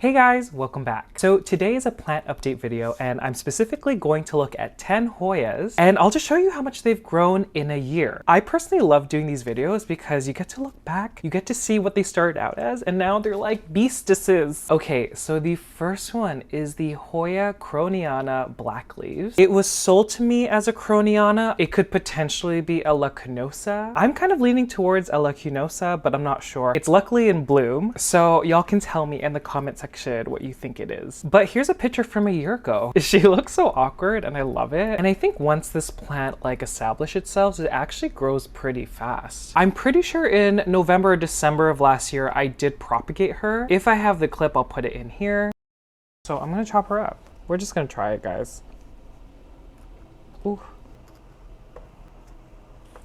Hey guys, welcome back. So today is a plant update video and I'm specifically going to look at 10 Hoyas and I'll just show you how much they've grown in a year. I personally love doing these videos because you get to look back, you get to see what they started out as and now they're like beastises. Okay, so the first one is the Hoya Krohniana black leaves. It was sold to me as a Krohniana. It could potentially be a LECA. I'm kind of leaning towards a LECA, but I'm not sure. It's luckily in bloom, so y'all can tell me in the comment section what you think it is. But here's a picture from a year ago. She looks so awkward and I love it. And I think once this plant like establishes itself, it actually grows pretty fast. I'm pretty sure in November or December of last year, I did propagate her. If I have the clip, I'll put it in here. So I'm gonna chop her up. We're just gonna try it, guys. Ooh.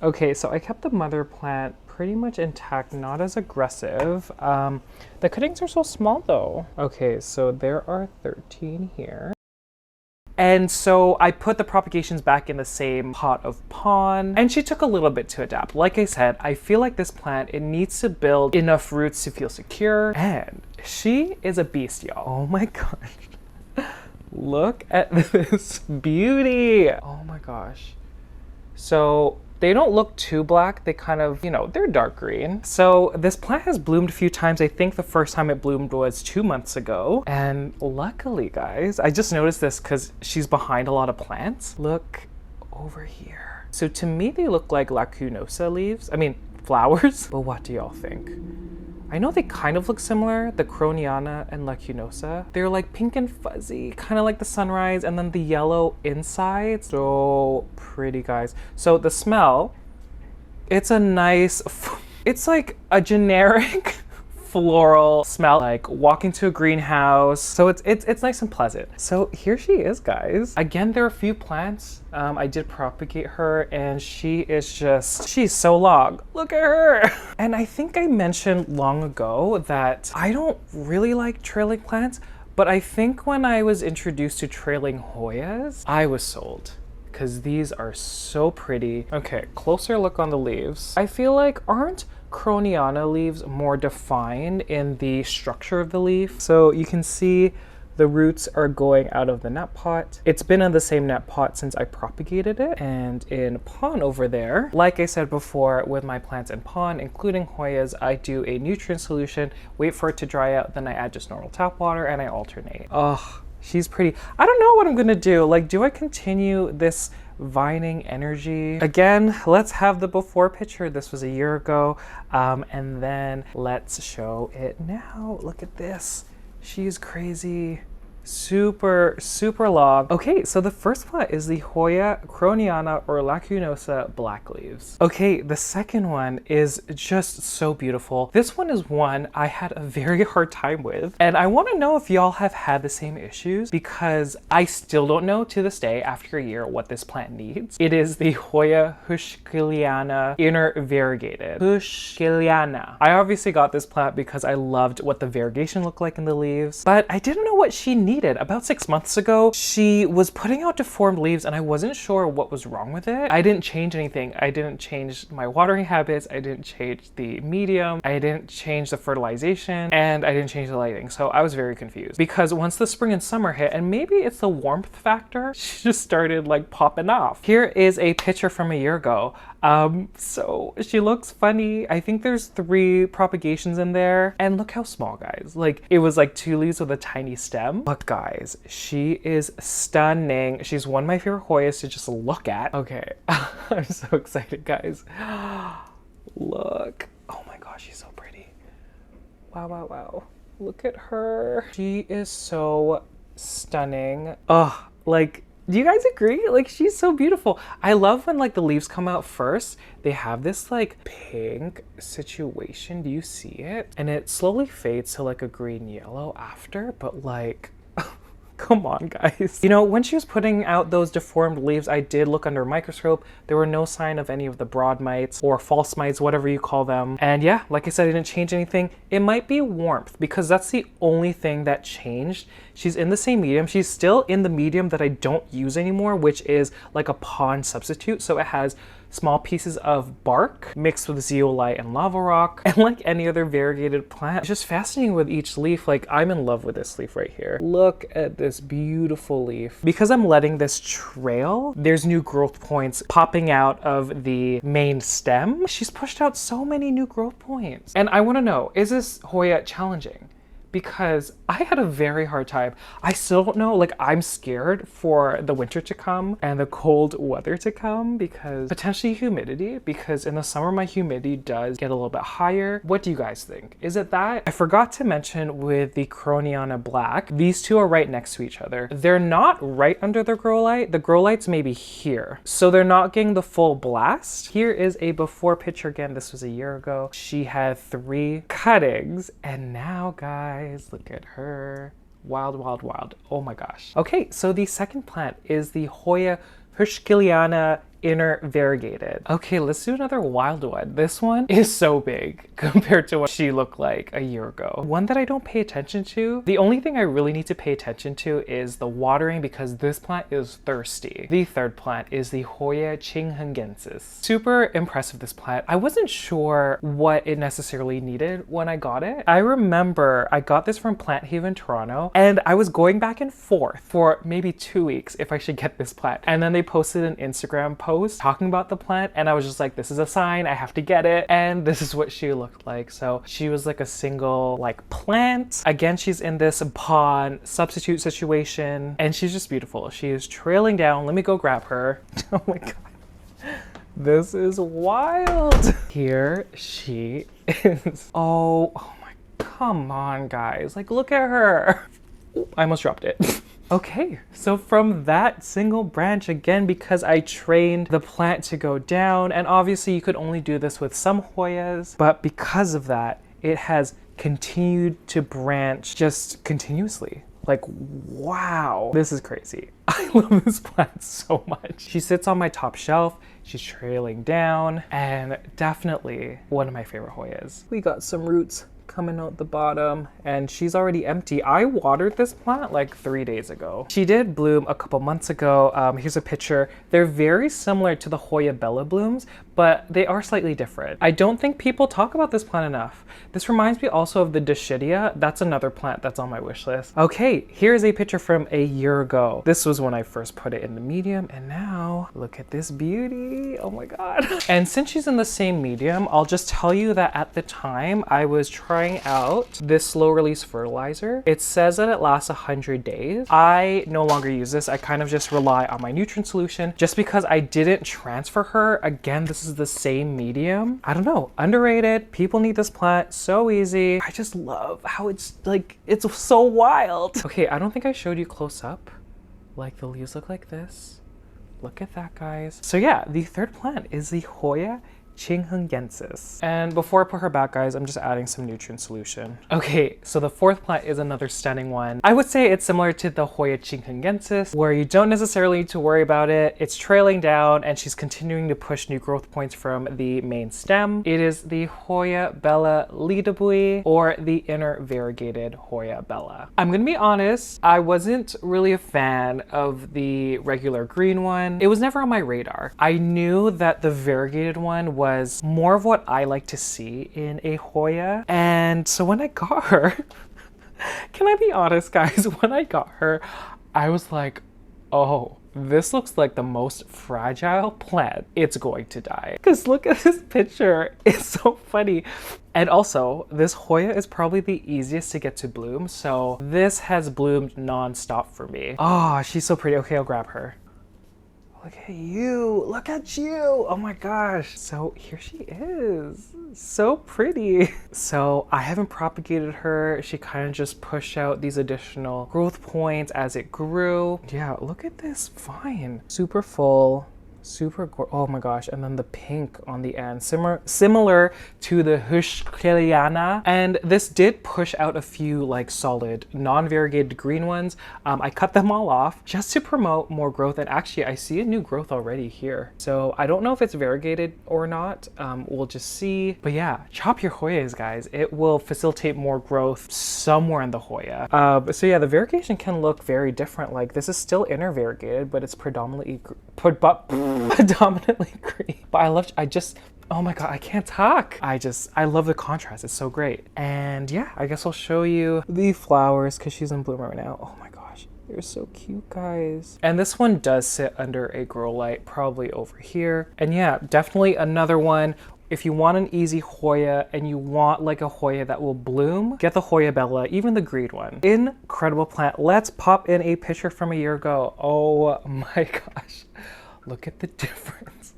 Okay, so I kept the mother plant pretty much intact, not as aggressive. The cuttings are so small though. Okay, so there are 13 here. And so I put the propagations back in the same pot of pond and she took a little bit to adapt. Like I said, I feel like this plant, it needs to build enough roots to feel secure and she is a beast, y'all. Oh my gosh. Look at this beauty. Oh my gosh. So they don't look too black. They kind of, you know, they're dark green. So this plant has bloomed a few times. I think the first time it bloomed was 2 months ago. And luckily, guys, I just noticed this because she's behind a lot of plants. Look over here. So to me, they look like lacunosa leaves. I mean, flowers. But what do y'all think? I know they kind of look similar, the Krohniana and lacunosa. They're like pink and fuzzy, kind of like the sunrise, and then the yellow inside. So pretty, guys. So the smell, it's a nice, it's like a generic floral smell, like walking to a greenhouse. So it's nice and pleasant. So here she is, guys. Again, there are a few plants. I did propagate her and she is just, she's so long. Look at her. And I think I mentioned long ago that I don't really like trailing plants, but I think when I was introduced to trailing Hoyas, I was sold. Because these are so pretty. Okay, closer look on the leaves. I feel like aren't Krohniana leaves more defined in the structure of the leaf? So you can see the roots are going out of the net pot. It's been in the same net pot since I propagated it. And in pond over there, like I said before, with my plants in pond, including Hoyas, I do a nutrient solution, wait for it to dry out, then I add just normal tap water and I alternate. Oh, she's pretty. I don't know what I'm gonna do. Like, do I continue this vining energy? Again, let's have the before picture. This was a year ago. And then let's show it now. Look at this. She's crazy. Super, super long. Okay, so the first one is the Hoya Krohniana or lacunosa black leaves. Okay, the second one is just so beautiful. This one is one I had a very hard time with, and I want to know if y'all have had the same issues because I still don't know to this day after a year what this plant needs. It is the Hoya Heuchkeliana inner variegated. Heuchkeliana. I obviously got this plant because I loved what the variegation looked like in the leaves, but I didn't know what she needed. About 6 months ago, she was putting out deformed leaves and I wasn't sure what was wrong with it. I didn't change anything. I didn't change my watering habits. I didn't change the medium. I didn't change the fertilization and I didn't change the lighting. So I was very confused because once the spring and summer hit, and maybe it's the warmth factor, she just started like popping off. Here is a picture from a year ago. So she looks funny. I think there's 3 propagations in there and look how small, guys. Like it was like 2 leaves with a tiny stem. But guys, she is stunning. She's one of my favorite Hoyas to just look at. Okay, I'm so excited, guys. Look. Oh my gosh, she's so pretty. Wow, wow, wow. Look at her. She is so stunning. Oh, like, do you guys agree? Like, she's so beautiful. I love when like the leaves come out first. They have this like pink situation. Do you see it? And it slowly fades to like a green yellow after, but like, come on, guys. You know, when she was putting out those deformed leaves, I did look under a microscope. There were no sign of any of the broad mites or false mites, whatever you call them. And yeah, like I said, I didn't change anything. It might be warmth because that's the only thing that changed. She's in the same medium. She's still in the medium that I don't use anymore, which is like a pond substitute. So it has small pieces of bark mixed with zeolite and lava rock. And like any other variegated plant, it's just fascinating with each leaf. Like, I'm in love with this leaf right here. Look at this beautiful leaf. Because I'm letting this trail, there's new growth points popping out of the main stem. She's pushed out so many new growth points. And I want to know, is this Hoya challenging? Because I had a very hard time. I still don't know, like, I'm scared for the winter to come and the cold weather to come, because potentially humidity, because in the summer my humidity does get a little bit higher. What do you guys think? Is it that? I forgot to mention with the Krohniana Black, these two are right next to each other. They're not right under the grow light. The grow light's maybe here. So they're not getting the full blast. Here is a before picture again. This was a year ago. She had 3 cuttings, and now guys, look at her. Wild, wild, wild. Oh my gosh. Okay, so the second plant is the Hoya Heuchkeliana inner variegated. Okay, let's do another wild one. This one is so big compared to what she looked like a year ago. One that I don't pay attention to. The only thing I really need to pay attention to is the watering, because this plant is thirsty. The third plant is the Hoya Chinghungensis. Super impressed with this plant. I wasn't sure what it necessarily needed when I got it. I remember I got this from Planthaven Toronto, and I was going back and forth for maybe 2 weeks if I should get this plant. And then they posted an Instagram post talking about the plant, and I was just like, this is a sign, I have to get it. And this is what she looked like. So she was like a single like plant. Again, she's in this pond substitute situation, and she's just beautiful. She is trailing down. Let me go grab her. Oh my god, this is wild. Here she is. Oh my, come on guys, like look at her. Ooh, I almost dropped it. Okay, so from that single branch, again, because I trained the plant to go down, and obviously you could only do this with some Hoyas, but because of that, it has continued to branch just continuously. Like, wow, this is crazy. I love this plant so much. She sits on my top shelf, she's trailing down, and definitely one of my favorite Hoyas. We got some roots coming out the bottom, and she's already empty. I watered this plant like 3 days ago. She did bloom a couple months ago. Here's a picture. They're very similar to the Hoya Bella blooms, but they are slightly different. I don't think people talk about this plant enough. This reminds me also of the Dischidia. That's another plant that's on my wish list. Okay, here's a picture from a year ago. This was when I first put it in the medium, and now look at this beauty. Oh my god. And since she's in the same medium, I'll just tell you that at the time I was trying out this slow release fertilizer. It says that it lasts 100 days. I no longer use this. I kind of just rely on my nutrient solution just because I didn't transfer her. Again, this is the same medium. I don't know, underrated. People need this plant, so easy. I just love how it's like, it's so wild. Okay, I don't think I showed you close up. Like, the leaves look like this. Look at that, guys. So yeah, the third plant is the Hoya Chinghungensis. And before I put her back, guys, I'm just adding some nutrient solution. Okay, so the fourth plant is another stunning one. I would say it's similar to the Hoya Chinghungensis, where you don't necessarily need to worry about it. It's trailing down, and she's continuing to push new growth points from the main stem. It is the Hoya Bella Lida Buis, or the inner variegated Hoya Bella. I'm gonna be honest, I wasn't really a fan of the regular green one. It was never on my radar. I knew that the variegated one was more of what I like to see in a Hoya. And so when I got her, can I be honest, guys? When I got her, I was like, oh, this looks like the most fragile plant. It's going to die. Because look at this picture. It's so funny. And also, this Hoya is probably the easiest to get to bloom. So this has bloomed non-stop for me. Oh, she's so pretty. Okay, I'll grab her. Look at you, look at you. Oh my gosh. So here she is, so pretty. So I haven't propagated her. She kind of just pushed out these additional growth points as it grew. Yeah, look at this vine. Super full, super oh my gosh. And then the pink on the end, similar to the Heuchkeliana. And this did push out a few like solid non-variegated green ones. I cut them all off just to promote more growth. And actually I see a new growth already here. So I don't know if it's variegated or not. We'll just see. But yeah, chop your Hoyas, guys. It will facilitate more growth somewhere in the Hoya. So yeah, the variegation can look very different. Like, this is still inner variegated, but it's predominantly predominantly green. But oh my God, I can't talk. I love the contrast. It's so great. And yeah, I guess I'll show you the flowers because she's in bloom right now. Oh my gosh, they're so cute, guys. And this one does sit under a grow light, probably over here. And yeah, definitely another one. If you want an easy Hoya and you want like a Hoya that will bloom, get the Hoya Bella, even the green one. Incredible plant. Let's pop in a picture from a year ago. Oh my gosh, look at the difference.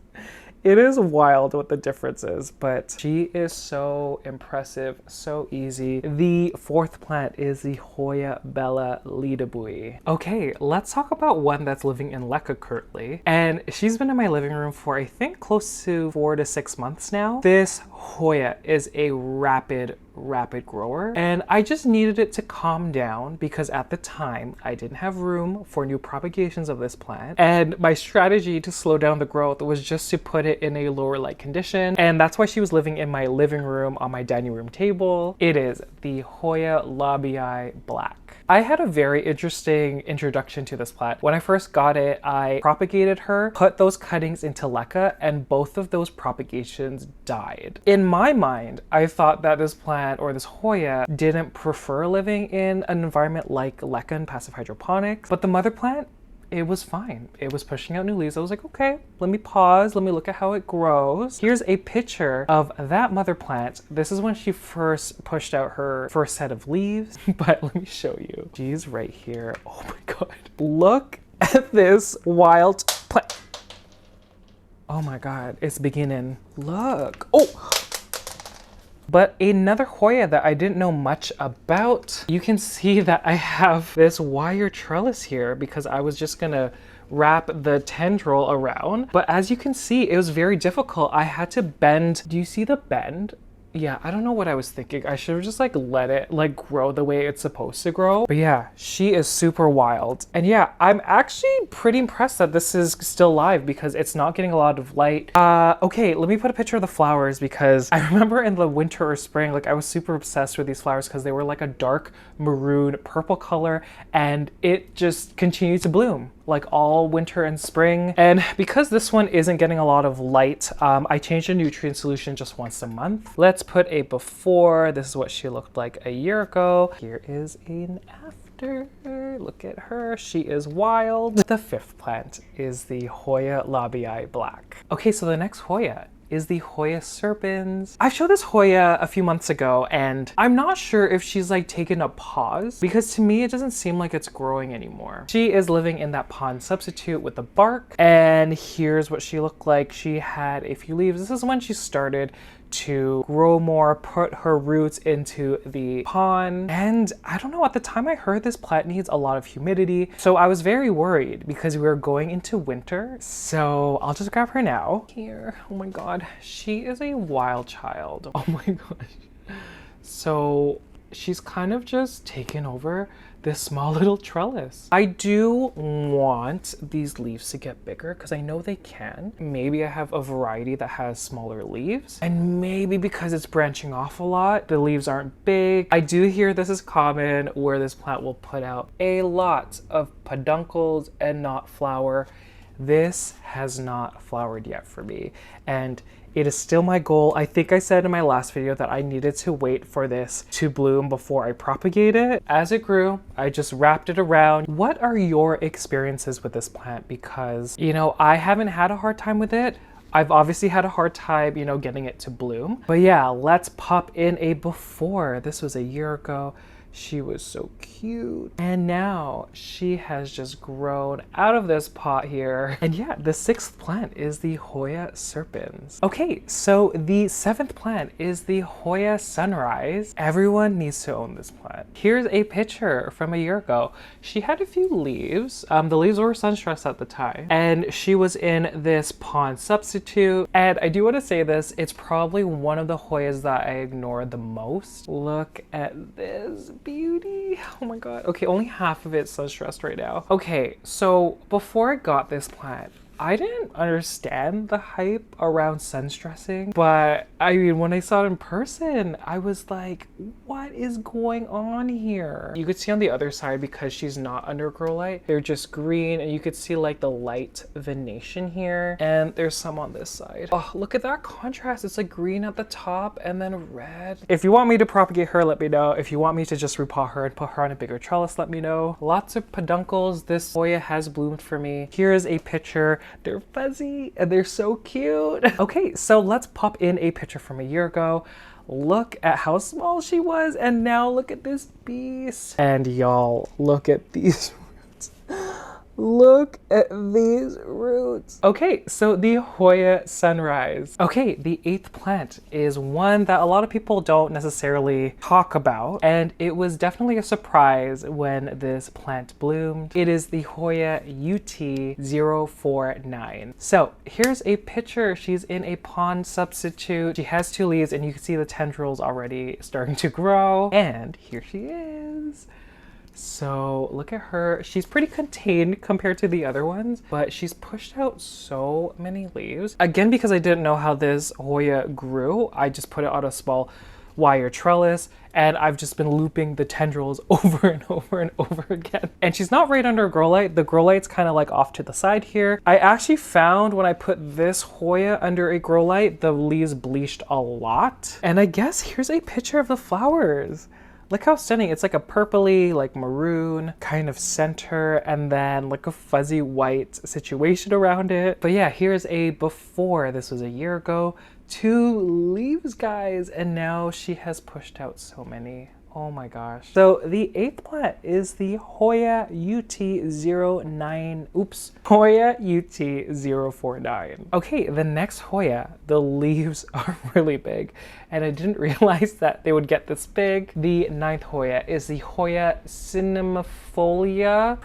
It is wild what the difference is, but she is so impressive, so easy. The fourth plant is the Hoya Bella Lida Buis. Okay, let's talk about one that's living in LECA currently. And she's been in my living room for I think close to 4 to 6 months now. This Hoya is a rapid grower, and I just needed it to calm down because at the time I didn't have room for new propagations of this plant, and my strategy to slow down the growth was just to put it in a lower light condition, and that's why she was living in my living room on my dining room table. It is the Hoya Eye Black. I had a very interesting introduction to this plant. When I first got it, I propagated her, put those cuttings into LECA, and both of those propagations died. In my mind, I thought that this plant or this Hoya didn't prefer living in an environment like LECA and passive hydroponics, but the mother plant, it was fine. It was pushing out new leaves. I was like, okay, let me pause. Let me look at how it grows. Here's a picture of that mother plant. This is when she first pushed out her first set of leaves, but let me show you. She's right here. Oh my God. Look at this wild plant. Oh my God, it's beginning. Look. Oh. But another Hoya that I didn't know much about, you can see that I have this wire trellis here because I was just gonna wrap the tendril around. But as you can see, it was very difficult. I had to bend. Do you see the bend? Yeah, I don't know what I was thinking. I should have just like let it like grow the way it's supposed to grow. But yeah, she is super wild. And yeah, I'm actually pretty impressed that this is still live because it's not getting a lot of light. Okay, let me put a picture of the flowers because I remember in the winter or spring, like I was super obsessed with these flowers because they were like a dark maroon purple color, and it just continued to bloom like all winter and spring. And because this one isn't getting a lot of light, I changed the nutrient solution just once a month. Let's put a before. This is what she looked like a year ago. Here is an after. Look at her. She is wild. The fifth plant is the Hoya Eye Black. Okay, so the next Hoya is the Hoya Serpens. I showed this Hoya a few months ago, and I'm not sure if she's like taken a pause because to me it doesn't seem like it's growing anymore. She is living in that pond substitute with the bark, and here's what she looked like. She had a few leaves. This is when she started to grow more, put her roots into the pond. And I don't know, at the time I heard this plant needs a lot of humidity. So I was very worried because we were going into winter. So I'll just grab her now. Here, oh my God, she is a wild child. Oh my gosh. So she's kind of just taken over this small little trellis. I do want these leaves to get bigger because I know they can. Maybe I have a variety that has smaller leaves, and maybe because it's branching off a lot, the leaves aren't big. I do hear this is common where this plant will put out a lot of peduncles and not flower. This has not flowered yet for me, and it is still my goal. I think I said in my last video that I needed to wait for this to bloom before I propagate it. As it grew, I just wrapped it around. What are your experiences with this plant? Because, you know, I haven't had a hard time with it. I've obviously had a hard time, you know, getting it to bloom. But yeah, let's pop in a before. This was a year ago. She was so cute. And now she has just grown out of this pot here. And yeah, the sixth plant is the Hoya Serpens. Okay, so the seventh plant is the Hoya Sunrise. Everyone needs to own this plant. Here's a picture from a year ago. She had a few leaves. The leaves were sunstressed at the time. And she was in this pond substitute. And I do want to say this, it's probably one of the Hoyas that I ignore the most. Look at this beauty. Oh my God. Okay, only half of it's sunstressed right now. Okay, so before I got this plant, I didn't understand the hype around sunstressing, but I mean, when I saw it in person, I was like, what? what is going on here? You could see on the other side, because she's not under grow light, they're just green, and you could see like the light venation here, and there's some on this side. Oh, look at that contrast. It's like green at the top and then red. If you want me to propagate her, let me know. If you want me to just repot her and put her on a bigger trellis, let me know. Lots of peduncles. This Hoya has bloomed for me. Here is a picture. They're fuzzy and they're so cute. Okay, so let's pop in a picture from a year ago. Look at how small she was, and now look at this beast. And y'all, look at these roots. Look at these roots. Okay, so the Hoya Sunrise. Okay, the 8th plant is one that a lot of people don't necessarily talk about, and it was definitely a surprise when this plant bloomed. It is the Hoya UT 049. So here's a picture. She's in a pond substitute. She has 2 leaves, and you can see the tendrils already starting to grow. And here she is. So look at her. She's pretty contained compared to the other ones, but she's pushed out so many leaves. Again, because I didn't know how this Hoya grew, I just put it on a small wire trellis, and I've just been looping the tendrils over and over and over again. And she's not right under a grow light. The grow light's kind of like off to the side here. I actually found when I put this Hoya under a grow light, the leaves bleached a lot. And I guess here's a picture of the flowers. Look how stunning. It's like a purpley, like maroon kind of center, and then like a fuzzy white situation around it. But yeah, here's a before. This was a year ago. 2 leaves, guys, and now she has pushed out so many. Oh my gosh. So the 8th plant is the Hoya UT 09, Hoya UT 049. Okay, the next Hoya, the leaves are really big, and I didn't realize that they would get this big. The 9th Hoya is the Hoya Cinnamomifolia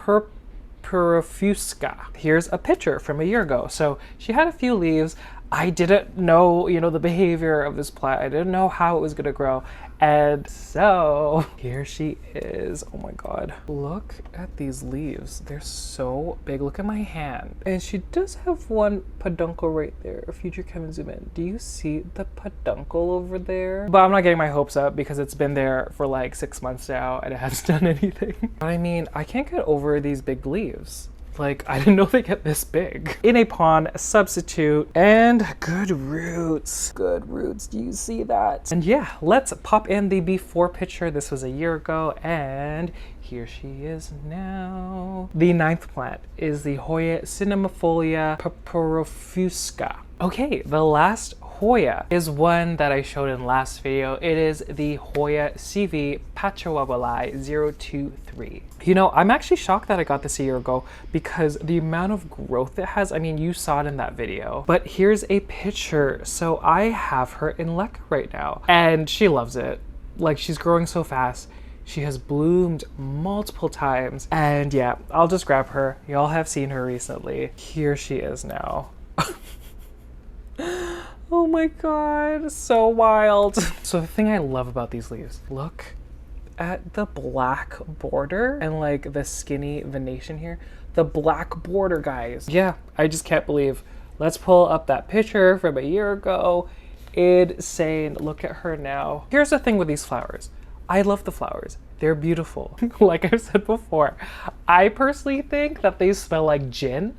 Purpureofusca. Here's a picture from a year ago. So she had a few leaves. I didn't know, the behavior of this plant. I didn't know how it was gonna grow. And so here she is. Oh my God. Look at these leaves. They're so big. Look at my hand. And she does have one peduncle right there. Future Kevin, zoom in. Do you see the peduncle over there? But I'm not getting my hopes up because it's been there for like 6 months now and it hasn't done anything. But I mean, I can't get over these big leaves. Like, I didn't know they get this big. In a pond substitute, and good roots. Good roots, do you see that? And yeah, let's pop in the before picture. This was a year ago, and here she is now. The 9th plant is the Hoya Cinnamomifolia Purpureofusca. Okay, the last Hoya is one that I showed in last video. It is the Hoya CV Patcharawalai 023. I'm actually shocked that I got this a year ago because the amount of growth it has, I mean, you saw it in that video. But here's a picture. So I have her in LECA right now, and she loves it. Like, she's growing so fast. She has bloomed multiple times, and yeah, I'll just grab her. Y'all have seen her recently. Here she is now. Oh my God, so wild. So the thing I love about these leaves, look at the black border and like the skinny venation here. The black border, guys. Yeah, I just can't believe. Let's pull up that picture from a year ago. Insane, look at her now. Here's the thing with these flowers. I love the flowers. They're beautiful. Like I've said before, I personally think that they smell like gin.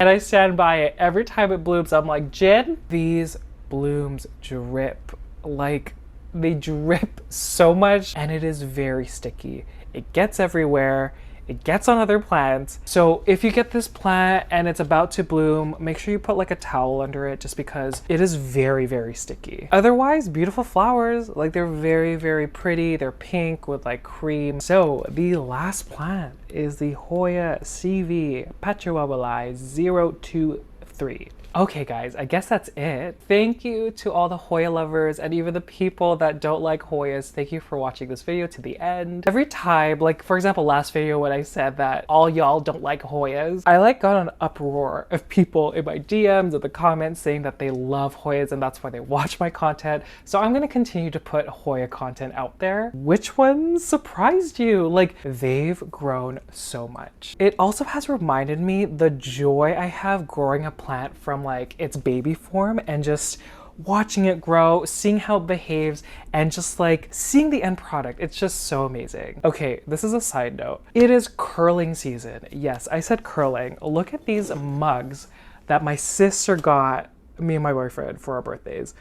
And I stand by it. Every time it blooms, I'm like, gin? These blooms drip. Like, they drip so much, and it is very sticky. It gets everywhere. It gets on other plants. So if you get this plant and it's about to bloom, make sure you put like a towel under it just because it is very, very sticky. Otherwise, beautiful flowers. Like, they're very, very pretty. They're pink with like cream. So the last plant is the Hoya CV Patcharawalai 023. Okay guys, I guess that's it. Thank you to all the Hoya lovers and even the people that don't like Hoyas. Thank you for watching this video to the end. Every time, like for example, last video when I said that all y'all don't like Hoyas, I like got an uproar of people in my DMs and the comments saying that they love Hoyas and that's why they watch my content. So I'm gonna continue to put Hoya content out there. Which ones surprised you? Like, they've grown so much. It also has reminded me the joy I have growing a plant from like its baby form and just watching it grow, seeing how it behaves, and just like seeing the end product. It's just so amazing. Okay, this is a side note. It is curling season. Yes, I said curling. Look at these mugs that my sister got me and my boyfriend for our birthdays.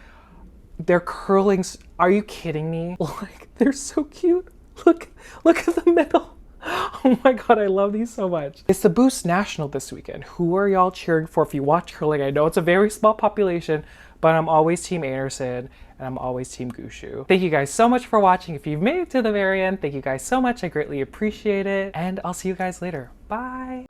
They're curling. Are you kidding me? Like, they're so cute. Look at the middle. Oh my god, I love these so much. It's the Buis National this weekend. Who are y'all cheering for if you watch curling? I know it's a very small population, but I'm always Team Anderson and I'm always Team Gushu. Thank you guys so much for watching. If you've made it to the very end, thank you guys so much. I greatly appreciate it. And I'll see you guys later. Bye.